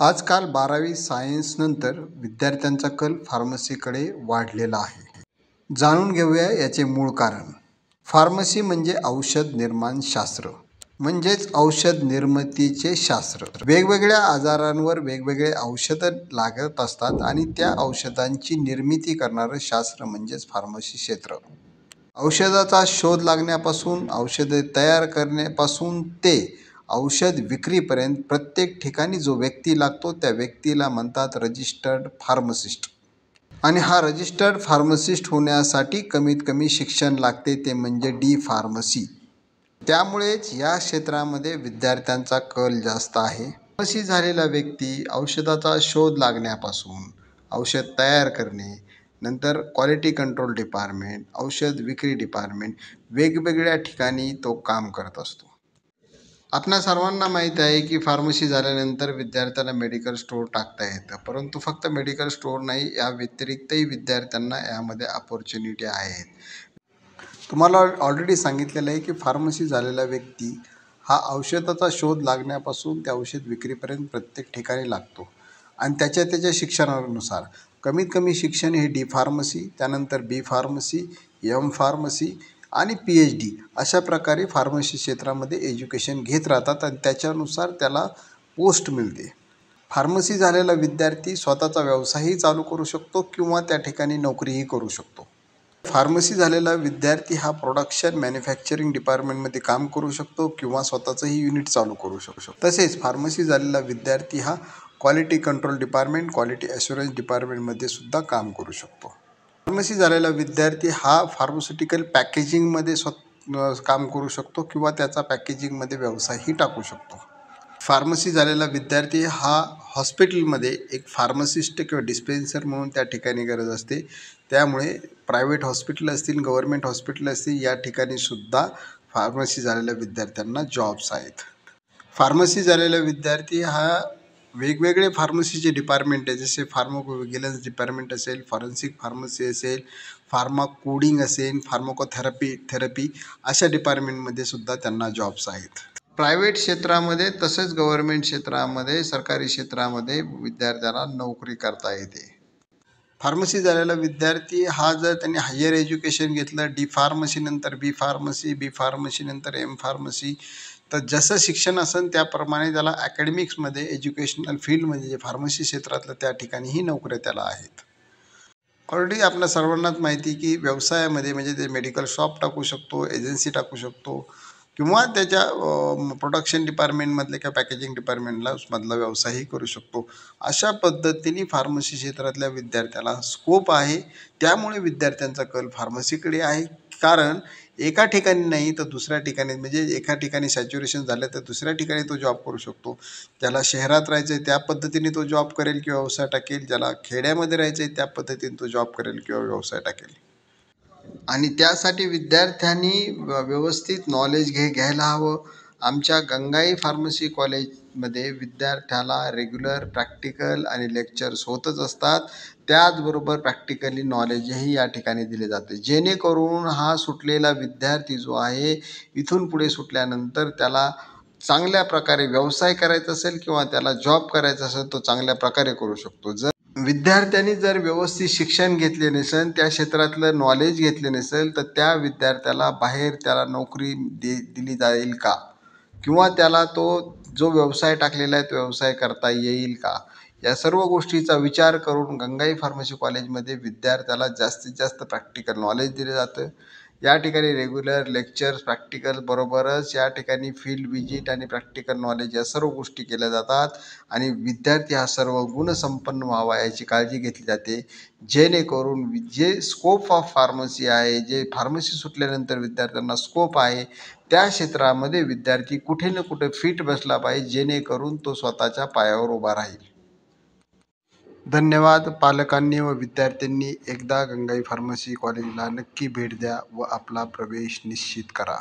आजकाल 12वी सायन्सनंतर विद्यार्थ्यांचा कल फार्मसीकडे वाढलेला आहे. जाणून घेऊया याचे मूळ कारण. फार्मसी म्हणजे औषध निर्माण शास्त्र, म्हणजेच औषध निर्मितीचे शास्त्र. वेगवेगळ्या आजारांवर वेगवेगळे औषधं लागत असतात आणि त्या औषधांची निर्मिती करणारं शास्त्र म्हणजेच फार्मसी क्षेत्र. औषधाचा शोध लागण्यापासून, औषधे तयार करण्यापासून ते औषध विक्रीपर्यंत प्रत्येक ठिकाणी जो व्यक्ती लागतो त्या व्यक्तीला म्हणतात रजिस्टर्ड फार्मासिस्ट. आणि हा रजिस्टर्ड फार्मासिस्ट होण्यासाठी कमीत कमी शिक्षण लागते, ते म्हणजे D.Pharmacy. त्यामुळेच या क्षेत्रामध्ये विद्यार्थ्यांचा कल जास्त आहे. फार्मसी झालेला व्यक्ती औषधाचा शोध लागण्यापासून, औषध तयार करणे, नंतर क्वालिटी कंट्रोल डिपार्टमेंट, औषध विक्री डिपार्टमेंट, वेगवेगळ्या ठिकाणी तो काम करत असतो. आपणा सर्वांना माहीत आहे की फार्मसी झाल्यानंतर विद्यार्थ्याला मेडिकल स्टोअर टाकता येतं, परंतु फक्त मेडिकल स्टोअर नाही, या व्यतिरिक्तही विद्यार्थ्यांना यामध्ये अपॉर्च्युनिटी आहेत. तुम्हाला ऑलरेडी सांगितलेलं आहे की फार्मसी झालेला व्यक्ती हा औषधाचा शोध लागण्यापासून ते औषध विक्रीपर्यंत प्रत्येक ठिकाणी लागतो आणि त्याच्या शिक्षणानुसार कमीत कमी शिक्षण हे D.Pharmacy, त्यानंतर B.Pharmacy, M.Pharmacy आणि PhD अशा प्रकारे फार्मसी क्षेत्रामध्ये एज्युकेशन घेत राहतात आणि त्याच्यानुसार त्याला पोस्ट मिळते. फार्मसी झालेला विद्यार्थी स्वतःचा व्यवसायही चालू करू शकतो किंवा त्या ठिकाणी नोकरीही करू शकतो. फार्मसी झालेला विद्यार्थी हा प्रोडक्शन मॅन्युफॅक्चरिंग डिपार्टमेंटमध्ये काम करू शकतो किंवा स्वतःचंही युनिट चालू करू शकतो. तसेच फार्मसी झालेला विद्यार्थी हा quality control department, quality assurance डिपार्टमेंटमध्ये सुद्धा काम करू शकतो. फार्मसी झालेला विद्यार्थी हा फार्मास्युटिकल पॅकेजिंगमध्ये काम करू शकतो किंवा त्याचा पॅकेजिंगमध्ये व्यवसायही टाकू शकतो. फार्मसी झालेला विद्यार्थी हा हॉस्पिटलमध्ये एक फार्मासिस्ट किंवा डिस्पेन्सर म्हणून त्या ठिकाणी गरज असते. त्यामुळे प्रायव्हेट हॉस्पिटल असतील, गव्हर्मेंट हॉस्पिटल असतील, या ठिकाणी सुद्धा फार्मसी झालेल्या विद्यार्थ्यांना जॉब्स आहेत. फार्मसी झालेला विद्यार्थी हा वेगवेगळे फार्मसीचे डिपार्टमेंट आहे, जसे फार्माकोव्हिजिलन्स डिपार्टमेंट असेल, फॉरेन्सिक फार्मसी असेल, फार्मा कोडिंग असेल, फार्माकोथेरपी अशा डिपार्टमेंटमध्ये सुद्धा त्यांना जॉब्स आहेत. प्रायव्हेट क्षेत्रामध्ये तसेच गव्हर्मेंट क्षेत्रामध्ये, सरकारी क्षेत्रामध्ये विद्यार्थ्याला नोकरी करता येते. फार्मसी झालेला विद्यार्थी हा जर त्यांनी हायर एज्युकेशन घेतलं, D.Pharmacy नंतर B.Pharmacy, B.Pharmacy नंतर M.Pharmacy, तर जसं शिक्षण असेल त्याप्रमाणे त्याला अकॅडमिक्समध्ये, एज्युकेशनल फील्डमध्ये जे फार्मसी क्षेत्रातलं त्या ठिकाणीही नोकऱ्या त्याला आहेत. ऑलरेडी आपल्या सर्वांनाच माहिती की व्यवसायामध्ये म्हणजे ते मेडिकल शॉप टाकू शकतो, एजन्सी टाकू शकतो किंवा त्याच्या प्रोडक्शन डिपार्टमेंटमधले किंवा पॅकेजिंग डिपार्टमेंटला व्यवसायही करू शकतो. अशा पद्धतीने फार्मसी क्षेत्रातल्या विद्यार्थ्याला स्कोप आहे. त्यामुळे विद्यार्थ्यांचा कल फार्मसीकडे आहे. कारण एका ठिकाणी नाही तर दुसऱ्या ठिकाणी, म्हणजे एका ठिकाणी सॅच्युरेशन झालं तर दुसऱ्या ठिकाणी तो जॉब करू शकतो. ज्याला शहरात राहायचं आहे त्या पद्धतीने तो जॉब करेल किंवा व्यवसाय टाकेल, ज्याला खेड्यामध्ये राहायचं आहे त्या पद्धतीने तो जॉब करेल किंवा व्यवसाय टाकेल. आणि त्यासाठी विद्यार्थ्यांनी व्यवस्थित नॉलेज घ्यायला हवं. आमच्या गंगाई फार्मसी कॉलेजमध्ये विद्यार्थ्याला रेग्युलर प्रॅक्टिकल आणि लेक्चर्स होतच असतात. त्याचबरोबर प्रॅक्टिकली नॉलेजही या ठिकाणी दिले जाते, जेणेकरून हा सुटलेला विद्यार्थी जो आहे इथून पुढे सुटल्यानंतर त्याला चांगल्या प्रकारे व्यवसाय करायचा असेल किंवा त्याला जॉब करायचा असेल तो चांगल्या प्रकारे करू शकतो. विद्यार्थ्यांनी जर व्यवस्थित शिक्षण घेतले नसेल, त्या क्षेत्रातलं नॉलेज घेतले नसेल, तर त्या विद्यार्थ्याला बाहेर त्याला नोकरी दिली जाईल का किंवा त्याला तो जो व्यवसाय टाकलेला आहे तो व्यवसाय करता येईल का, या सर्व गोष्टीचा विचार करून गंगाई फार्मसी कॉलेजमध्ये विद्यार्थ्याला जास्तीत जास्त प्रॅक्टिकल नॉलेज दिलं जातं. या ठिकाणी रेग्युलर लेक्चर्स, प्रॅक्टिकल बरोबरच या ठिकाणी फील्ड विजिट आणि प्रॅक्टिकल नॉलेज या सर्व गोष्टी केल्या जातात आणि विद्यार्थी हा सर्व गुणसंपन्न व्हावा याची काळजी घेतली जाते, जेणेकरून जे स्कोप ऑफ फार्मसी आहे, जे फार्मसी सुटल्यानंतर विद्यार्थ्यांना स्कोप आहे, त्या क्षेत्रामध्ये विद्यार्थी कुठे ना कुठे फिट बसला पाहिजे, जेणेकरून तो स्वतःच्या पायावर उभा राहील. धन्यवाद. पालकांनी व विद्यार्थ्यांनी एकदा गंगाई फार्मसी कॉलेजला नक्की भेट द्या व आपला प्रवेश निश्चित करा.